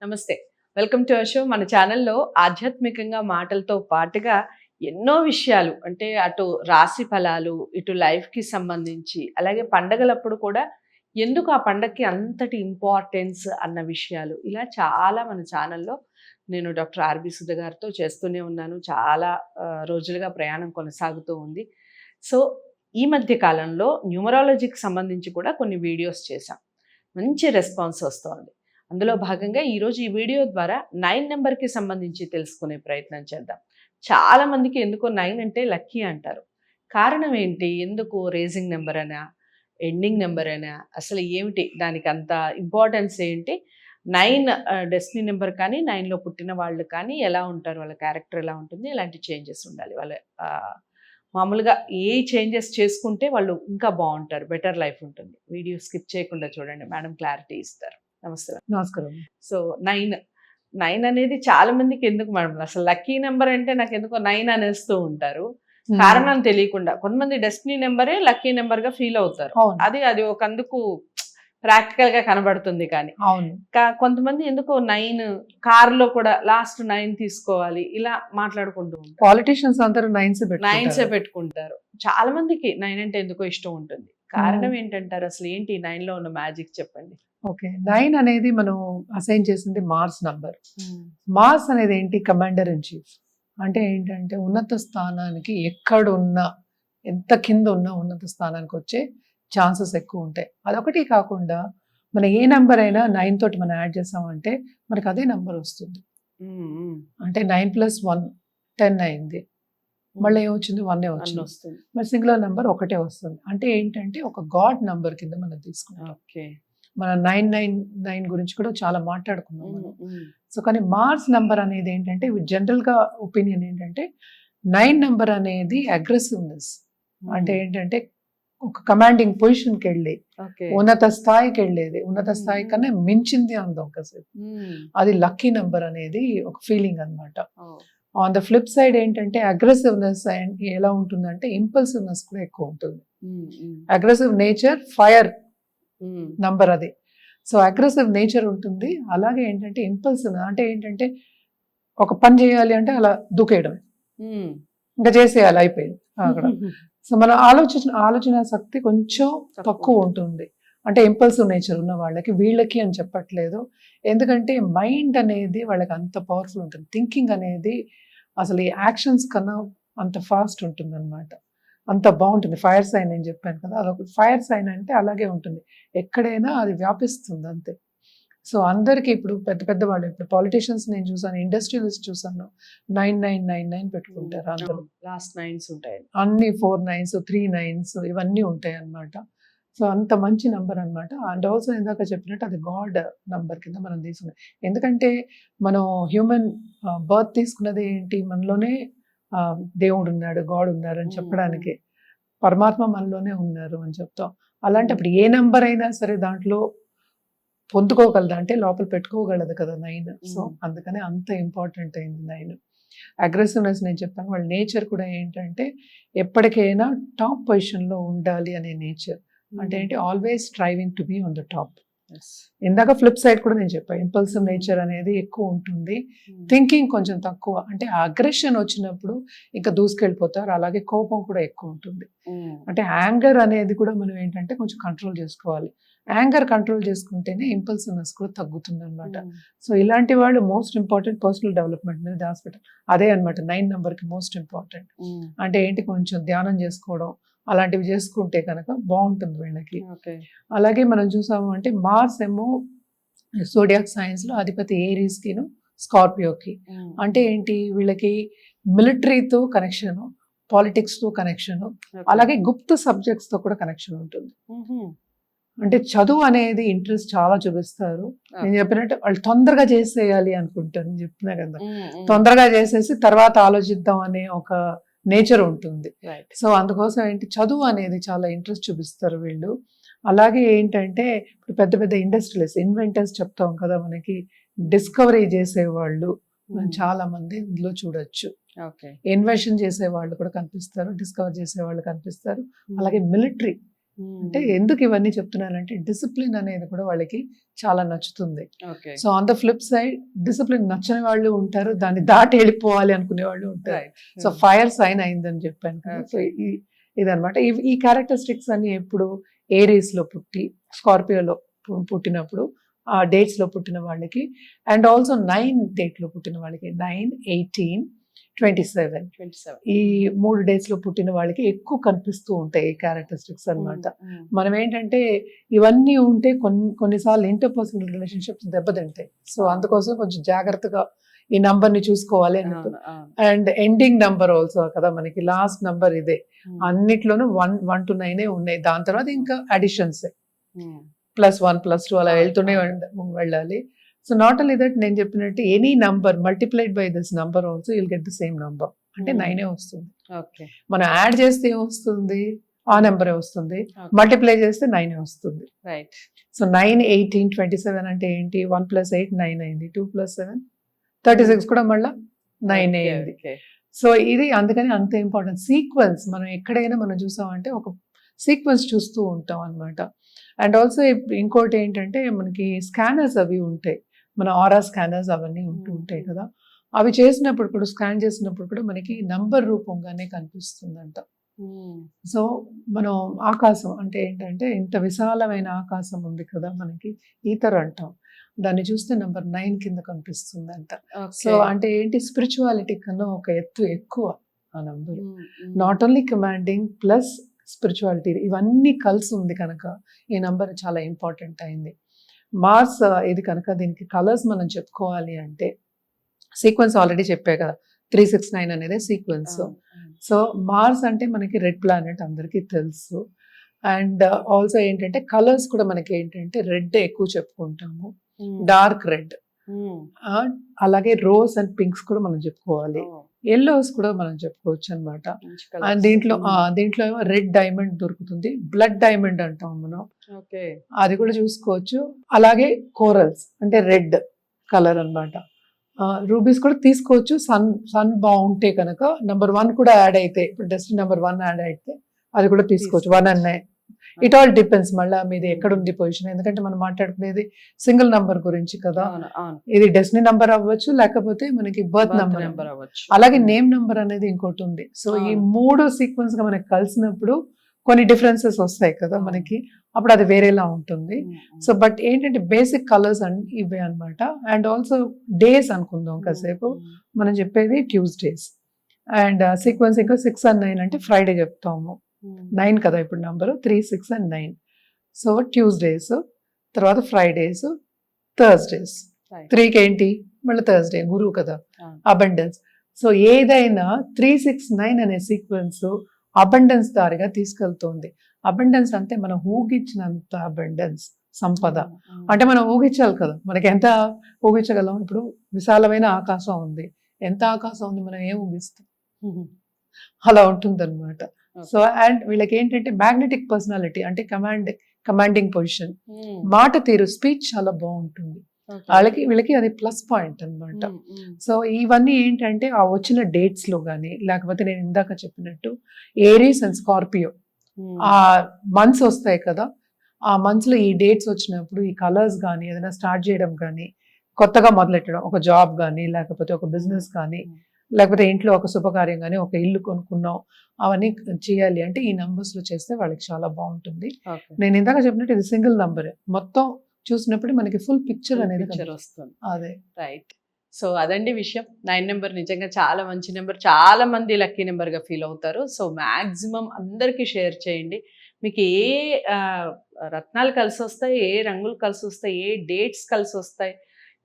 నమస్తే. Welcome to our show. మన ఛానల్‌లో ఆధ్యాత్మికంగా మాటలతో పాటుగా ఎన్నో విషయాలు అంటే అటు రాశి ఫలాలు, ఇటు లైఫ్‌కి సంబంధించి, అలాగే పండగలప్పుడు కూడా ఎందుకు ఆ పండగకి అంతటి ఇంపార్టెన్స్ అన్న విషయాలు ఇలా చాలా మన ఛానల్‌లో నేను డాక్టర్ ఆర్‌బి సుధ గారితో చేస్తూనే ఉన్నాను. చాలా రోజులుగా ప్రయాణం కొనసాగుతూ ఉంది. సో, ఈ మధ్య కాలంలో న్యూమరాలజీకి సంబంధించి కూడా కొన్ని వీడియోస్ చేశాం. మంచి రెస్పాన్స్ వస్తోంది. అందులో భాగంగా ఈరోజు ఈ వీడియో ద్వారా 9 నెంబర్‌కి సంబంధించి తెలుసుకునే ప్రయత్నం చేద్దాం. చాలా మందికి ఎందుకో 9 అంటే లక్కీ అంటారు. కారణం ఏంటి? ఎందుకు రేజింగ్ నెంబర్ అనా? ఎండింగ్ నెంబర్ అనా? అసలు ఏమిటి? దానికి అంత ఇంపార్టెన్స్ ఏంటి? 9 డెస్టినీ నెంబర్ కానీ, 9లో పుట్టిన వాళ్ళు కానీ ఎలా ఉంటారు? వాళ్ళ క్యారెక్టర్ ఎలా ఉంటుంది? ఎలాంటి చేంజెస్ ఉండాలి? వాళ్ళ మామూలుగా ఏ చేంజెస్ చేసుకుంటే వాళ్ళు ఇంకా బావుంటారు. బెటర్ లైఫ్ ఉంటుంది. వీడియో స్కిప్ చేయకుండా చూడండి. మేడం క్లారిటీ ఇస్తారు. నమస్తే. నమస్కారం. సో 9 అనేది చాలా మందికి ఎందుకు మేడం అసలు లక్కీ నెంబర్ అంటే నాకు ఎందుకో 9 అనేస్తూ ఉంటారు. కారణం తెలియకుండా. కొంతమంది డెస్టినీ నెంబరే లక్కీ నెంబర్ గా ఫీల్ అవుతారు. అది ఒక అందుకు ప్రాక్టికల్ గా కనబడుతుంది కానీ కొంతమంది ఎందుకో 9 కార్ లో కూడా లాస్ట్ 9 తీసుకోవాలి ఇలా మాట్లాడుకుంటూ ఉంటారు. పాలిటిషియన్స్ అందరూ 9s పెట్టుకుంటారు. చాలా మందికి 9 అంటే ఎందుకో ఇష్టం ఉంటుంది. కారణం ఏంటంటారు? అసలు ఏంటి 9 లో ఉన్న మ్యాజిక్ చెప్పండి. ఓకే, 9 అనేది మనం అసైన్ చేసింది మార్స్ నంబర్. మార్స్ అనేది ఏంటి? Commander in chief. అంటే ఏంటంటే ఉన్నత స్థానానికి ఎక్కడున్నా, ఎంత కింద ఉన్నా ఉన్నత స్థానానికి వచ్చే ఛాన్సెస్ ఎక్కువ ఉంటాయి. అదొకటి కాకుండా మన ఏ నెంబర్ అయినా 9 తోటి మనం యాడ్ చేసామంటే మనకి అదే నెంబర్ వస్తుంది. అంటే 9+1 10 అయింది. మళ్ళీ ఏమొచ్చింది? 1 వచ్చింది. మరి సింగులర్ నెంబర్ ఒకటే వస్తుంది. అంటే ఏంటంటే ఒక గాడ్ నెంబర్ కింద మనం తీసుకుంటాం. మన 999 గురించి కూడా చాలా మాట్లాడుకున్నాం మనం. సో కానీ మార్స్ నెంబర్ అనేది ఏంటంటే జనరల్ గా ఒపీనియన్ ఏంటంటే 9 నెంబర్ అనేది అగ్రెసివ్నెస్. అంటే ఏంటంటే ఒక కమాండింగ్ పొజిషన్కి వెళ్ళి ఉన్నత స్థాయికి వెళ్ళేది, ఉన్నత స్థాయి కన్నా మించింది అందాం కాసేపు. అది లక్కీ నెంబర్ అనేది ఒక ఫీలింగ్ అన్నమాట. ఆన్ ద ఫ్లిప్ సైడ్ ఏంటంటే అగ్రెసివ్నెస్ ఎలా ఉంటుందంటే ఇంపల్సివ్నెస్ కూడా ఎక్కువ ఉంటుంది. అగ్రెసివ్ నేచర్ ఫైర్ నంబర్ అది. సో అగ్రెసివ్ నేచర్ ఉంటుంది. అలాగే ఏంటంటే ఇంపల్సివ్ అంటే ఏంటంటే ఒక పని చేయాలి అంటే అలా దూకేయడం, ఇంకా చేసేయాలి, అయిపోయింది అక్కడ. సో మన ఆలోచన శక్తి కొంచెం తక్కువ ఉంటుంది. అంటే ఇంపల్సివ్ నేచర్ ఉన్న వాళ్ళకి, వీళ్ళకి అని చెప్పట్లేదు. ఎందుకంటే మైండ్ అనేది వాళ్ళకి అంత పవర్ఫుల్ ఉంటుంది. థింకింగ్ అనేది అసలు ఈ యాక్షన్స్ కన్నా అంత ఫాస్ట్ ఉంటుంది అనమాట. అంత బాగుంటుంది. ఫైర్ సైన్ నేను చెప్పాను కదా, అదొక ఫైర్ సైన్ అంటే అలాగే ఉంటుంది. ఎక్కడైనా అది వ్యాపిస్తుంది అంతే. సో అందరికీ ఇప్పుడు పెద్ద పెద్ద వాళ్ళు, ఇప్పుడు పాలిటిషియన్స్ నేను చూసాను, ఇండస్ట్రియలిస్ట్ చూసాను, 9999 పెట్టుకుంటారు. అందరూ లాస్ట్ 9s ఉంటాయి, అన్ని 4 9s 3 9s ఇవన్నీ ఉంటాయి అన్నమాట. సో అంత మంచి నంబర్ అనమాట. అండ్ ఆల్సో ఇందాక చెప్పినట్టు అది గాడ్ నంబర్ కింద మనం తీసుకున్నాం. ఎందుకంటే మనం హ్యూమన్ బర్త్ తీసుకున్నది ఏంటి? మనలోనే దేవుడు ఉన్నాడు, గాడ్ ఉన్నారు అని చెప్పడానికి, పరమాత్మ మనలోనే ఉన్నారు అని చెప్తాం. అలాంటప్పుడు ఏ నెంబర్ అయినా సరే దాంట్లో పొందుకోగలదు, అంటే లోపల పెట్టుకోగలదు కదా 9. సో అందుకనే అంత ఇంపార్టెంట్ అయింది 9. అగ్రెసివ్నెస్ నేను చెప్పాను. వాళ్ళ నేచర్ కూడా ఏంటంటే ఎప్పటికైనా టాప్ పొజిషన్లో ఉండాలి అనే నేచర్. అంటే ఏంటి? Always striving to be on the top. ఇందాక ఫ్లిప్ సైడ్ కూడా నేను చెప్పాను, ఇంపల్సివ్ నేచర్ అనేది ఎక్కువ ఉంటుంది, థింకింగ్ కొంచెం తక్కువ. అంటే అగ్రెషన్ వచ్చినప్పుడు ఇంకా దూసుకెళ్ళిపోతారు. అలాగే కోపం కూడా ఎక్కువ ఉంటుంది. అంటే యాంగర్ అనేది కూడా మనం ఏంటంటే కొంచెం కంట్రోల్ చేసుకోవాలి. యాంగర్ కంట్రోల్ చేసుకుంటేనే ఇంపల్సివ్నెస్ కూడా తగ్గుతుంది అనమాట. సో ఇలాంటి వాళ్ళు మోస్ట్ ఇంపార్టెంట్ పర్సనల్ డెవలప్మెంట్ మీద హాస్పిటల్ అదే అనమాట 9 నెంబర్కి మోస్ట్ ఇంపార్టెంట్. అంటే ఏంటి? కొంచెం ధ్యానం చేసుకోవడం అలాంటివి చేసుకుంటే కనుక బాగుంటుంది వీళ్ళకి. అలాగే మనం చూసాము అంటే మార్స్ ఏమో జోడియాక్ సైన్స్ లో అధిపతి ఏరీస్కి, స్కార్పియోకి. అంటే ఏంటి? వీళ్ళకి మిలిటరీతో కనెక్షన్, పాలిటిక్స్ తో కనెక్షన్, అలాగే గుప్త సబ్జెక్ట్స్ తో కూడా కనెక్షన్ ఉంటుంది. అంటే చదువు అనేది ఇంట్రెస్ట్ చాలా చూపిస్తారు. నేను చెప్పినట్టు వాళ్ళు తొందరగా చేసేయాలి అనుకుంటారు. నేను చెప్తున్నా కదా, తొందరగా చేసేసి తర్వాత ఆలోచిద్దాం అనే ఒక నేచర్ ఉంటుంది. సో అందుకోసం ఏంటి? చదువు అనేది చాలా ఇంట్రెస్ట్ చూపిస్తారు వీళ్ళు. అలాగే ఏంటంటే ఇప్పుడు పెద్ద పెద్ద ఇండస్ట్రియలిస్ట్, ఇన్వెంటర్స్ చెప్తాం కదా మనకి, డిస్కవరీ చేసేవాళ్ళు చాలా మంది ఇందులో చూడొచ్చు. ఇన్వెన్షన్ చేసే వాళ్ళు కూడా కనిపిస్తారు, డిస్కవర్ చేసే వాళ్ళు కనిపిస్తారు. అలాగే అంటే ఎందుకు ఇవన్నీ చెప్తున్నానంటే డిసిప్లిన్ అనేది కూడా వాళ్ళకి చాలా నచ్చుతుంది. Okay. So on the flip side discipline నచ్చని వాళ్ళు ఉంటారు, దాన్ని దాటి వెళ్ళిపోవాలి అనుకునే వాళ్ళు ఉంటారు. రైట్. సో ఫైర్ సైన్ అయిందని చెప్పాను కదా. So Okay. ఇదనమాట. ఈ క్యారెక్టరిస్టిక్స్ అన్ని ఎప్పుడు ఏరీస్ లో పుట్టి స్కార్పియోలో పుట్టినప్పుడు ఆ డేట్స్ లో పుట్టిన వాళ్ళకి, అండ్ ఆల్సో 9 డేట్ లో పుట్టిన వాళ్ళకి 9, 18, 27 27. ఈ 3 డేస్ లో పుట్టిన వాళ్ళకి ఎక్కువ కనిపిస్తూ ఉంటాయి ఈ క్యారెక్టరిస్టిక్స్ అన్నమాట. మనం ఏంటంటే ఇవన్నీ ఉంటే కొన్నిసార్లు ఇంటర్పర్సనల్ రిలేషన్షిప్స్ దెబ్బతింటాయి. సో అందుకోసం కొంచెం జాగ్రత్తగా ఈ నంబర్ ని చూసుకోవాలి అన్నట్టు. అండ్ ఎండింగ్ నంబర్ ఆల్సో కదా, మనకి లాస్ట్ నంబర్ ఇదే. అన్నిట్లోనూ 1 to 9 ఉన్నాయి. దాని తర్వాత ఇంకా అడిషన్స్ +1 +2 అలా వెళ్తూనే వెళ్ళాలి. సో నాట్ ఓన్లీ దట్, నేను చెప్పినట్టు any number multiplied by this number also you'll get the same number. అంటే 9 వస్తుంది. ఓకే. మనం యాడ్ చేస్తే ఏమొస్తుంది, ఆ నెంబరే వస్తుంది. Okay. మల్టిప్లై చేస్తే 9 వస్తుంది. రైట్. సో 9, 18, 27 అంటే ఏంటి, 1 + 8 9 అయింది, 2 + 7 36 కూడా మళ్ళా 9 అయింది. ఓకే. సో ఇది అందుకని అంత ఇంపార్టెంట్ సీక్వెన్స్. మనం ఎక్కడైనా మనం చూసామంటే ఒక సీక్వెన్స్ చూస్తూ ఉంటాం అన్నమాట. అండ్ ఆల్సో ఇంకోటి ఏంటంటే మనకి స్కానర్స్ అవి ఉంటాయి, మన ఆరా స్కానర్స్ అవన్నీ ఉంటూ ఉంటాయి కదా. అవి చేసినప్పుడు కూడా, స్కాన్ చేసినప్పుడు కూడా మనకి నంబర్ రూపంగానే కనిపిస్తుందంట. సో మనం ఆకాశం అంటే ఏంటంటే ఇంత విశాలమైన ఆకాశం ఉంది కదా మనకి, ఈథర్ అంటాం, దాన్ని చూస్తే నెంబర్ 9 కింద కనిపిస్తుందంట. సో అంటే ఏంటి, స్పిరిచువాలిటీ కన్నా ఒక ఎత్తు ఎక్కువ ఆ number. Not only commanding plus spirituality ఇవన్నీ కలిసి ఉంది కనుక ఈ నంబర్ చాలా ఇంపార్టెంట్ అయింది. మార్స్ ఇది కనుక దీనికి కలర్స్ మనం చెప్పుకోవాలి అంటే, సీక్వెన్స్ ఆల్రెడీ చెప్పే కదా, 369 అనేది సీక్వెన్స్. సో మార్స్ అంటే మనకి రెడ్ ప్లానెట్ అందరికీ తెలుసు. అండ్ ఆల్సో ఏంటంటే కలర్స్ కూడా మనకి ఏంటంటే రెడ్ ఎక్కువ చెప్పుకుంటాము, డార్క్ రెడ్. అలాగే రోజ్ అండ్ పింక్స్ కూడా మనం చెప్పుకోవాలి, ఎల్లోస్ కూడా మనం చెప్పుకోవచ్చు అనమాట. అండ్ దీంట్లో ఏమో రెడ్ డైమండ్ దొరుకుతుంది, బ్లడ్ డైమండ్ అంటాం మనం, అది కూడా చూసుకోవచ్చు. అలాగే కోరల్స్ అంటే రెడ్ కలర్ అన్నమాట. రూబీస్ కూడా తీసుకోవచ్చు, సన్ బాగుంటే కనుక. నెంబర్ 1 కూడా యాడ్ అయితే, ఇప్పుడు డెస్టినీ నెంబర్ 1 యాడ్ అయితే అది కూడా తీసుకోవచ్చు, 1 and 9. ఇట్ ఆల్ డిపెండ్స్ మళ్ళీ మీది ఎక్కడుంది పొజిషన్. ఎందుకంటే మనం మాట్లాడుకునేది సింగిల్ నంబర్ గురించి కదా. ఇది డెస్టినీ నంబర్ అవ్వచ్చు, లేకపోతే మనకి బర్త్ నంబర్ అవ్వచ్చు. అలాగే నేమ్ నంబర్ అనేది ఇంకోటి ఉంది. సో ఈ 3 సీక్వెన్స్ గా మనకి కలిసినప్పుడు కొన్ని డిఫరెన్సెస్ వస్తాయి కదా మనకి, అప్పుడు అది వేరేలా ఉంటుంది. సో బట్ ఏంటంటే బేసిక్ కలర్స్ ఇవే అనమాట. అండ్ ఆల్సో డేస్ అనుకుందాం కాసేపు. మనం చెప్పేది ట్యూస్డేస్. అండ్ సీక్వెన్స్ ఇంకా 6 and 9 అంటే ఫ్రైడే చెప్తాము. 9 కదా ఇప్పుడు నంబరు, 3, 6 and 9. సో ట్యూస్డేస్, తర్వాత ఫ్రైడేస్, థర్స్డేస్. 3కి ఏంటి మళ్ళీ థర్స్డే, గురువు కదా, అబండెన్స్. సో ఏదైనా 3, 6, 9 అనే సీక్వెన్స్ అబండెన్స్ దారిగా తీసుకెళ్తుంది. అబండెన్స్ అంటే మనం ఊహించినంత అబండెన్స్, సంపద. అంటే మనం ఊహించాలి కదా, మనకి ఎంత ఊహించగలం. ఇప్పుడు విశాలమైన ఆకాశం ఉంది, ఎంత ఆకాశం ఉంది, మనం ఏం ఊహిస్తాం, అలా ఉంటుంది అనమాట. సో అండ్ వీళ్ళకి ఏంటంటే మ్యాగ్నెటిక్ పర్సనాలిటీ అంటే కమాండింగ్ పొజిషన్, మాట తీరు, స్పీచ్ చాలా బాగుంటుంది వీళ్ళకి అది ప్లస్ పాయింట్ అనమాట. సో ఇవన్నీ ఏంటంటే ఆ వచ్చిన డేట్స్ లో కానీ, లేకపోతే నేను ఇందాక చెప్పినట్టు ఏరీస్ అండ్ స్కార్పియో ఆ మంత్స్ వస్తాయి కదా, ఆ మంత్స్ లో ఈ డేట్స్ వచ్చినప్పుడు ఈ కలర్స్ కానీ, ఏదైనా స్టార్ట్ చేయడం కానీ, కొత్తగా మొదలెట్టడం, ఒక జాబ్ కానీ, లేకపోతే ఒక బిజినెస్ కానీ, లేకపోతే ఇంట్లో ఒక శుభకార్యం కానీ, ఒక ఇల్లు కొనుక్కున్నాం, అవన్నీ చేయాలి అంటే ఈ నంబర్స్ లో చేస్తే వాళ్ళకి చాలా బాగుంటుంది. నేను ఇందాక చెప్పినట్టు ఇది సింగిల్ నంబరే, మొత్తం చూసినప్పుడు మనకి ఫుల్ పిక్చర్ అనేది వస్తుంది. అదే రైట్. సో అదండి విషయం. 9 నెంబర్ నిజంగా చాలా మంచి నెంబర్, చాలా మంది లక్కీ నెంబర్ గా ఫీల్ అవుతారు. సో మాక్సిమం అందరికీ షేర్ చేయండి. మీకు ఏ రత్నాలు కలిసి వస్తాయి, ఏ రంగులు కలిసి వస్తాయి, ఏ డేట్స్ కలిసి వస్తాయి,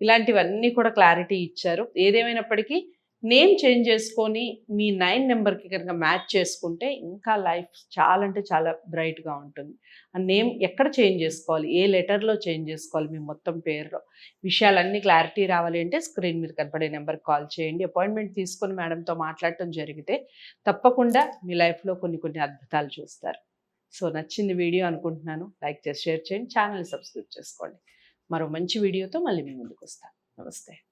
ఇలాంటివన్నీ కూడా క్లారిటీ ఇచ్చారు. ఏదేమైనప్పటికీ నేమ్ చేంజ్ చేసుకొని మీ 9 నెంబర్కి కనుక మ్యాచ్ చేసుకుంటే ఇంకా లైఫ్ చాలా అంటే చాలా బ్రైట్గా ఉంటుంది. ఆ నేమ్ ఎక్కడ చేంజ్ చేసుకోవాలి, ఏ లెటర్లో చేంజ్ చేసుకోవాలి, మీ మొత్తం పేరులో విషయాలన్నీ క్లారిటీ రావాలి అంటే స్క్రీన్ మీద కనపడే నెంబర్కి కాల్ చేయండి. అపాయింట్మెంట్ తీసుకొని మేడంతో మాట్లాడటం జరిగితే తప్పకుండా మీ లైఫ్లో కొన్ని అద్భుతాలు చూస్తారు. సో నచ్చింది వీడియో అనుకుంటున్నాను. లైక్ చేసి షేర్ చేయండి, ఛానల్ని సబ్స్క్రైబ్ చేసుకోండి. మరో మంచి వీడియోతో మళ్ళీ మీ ముందుకు వస్తాను. నమస్తే.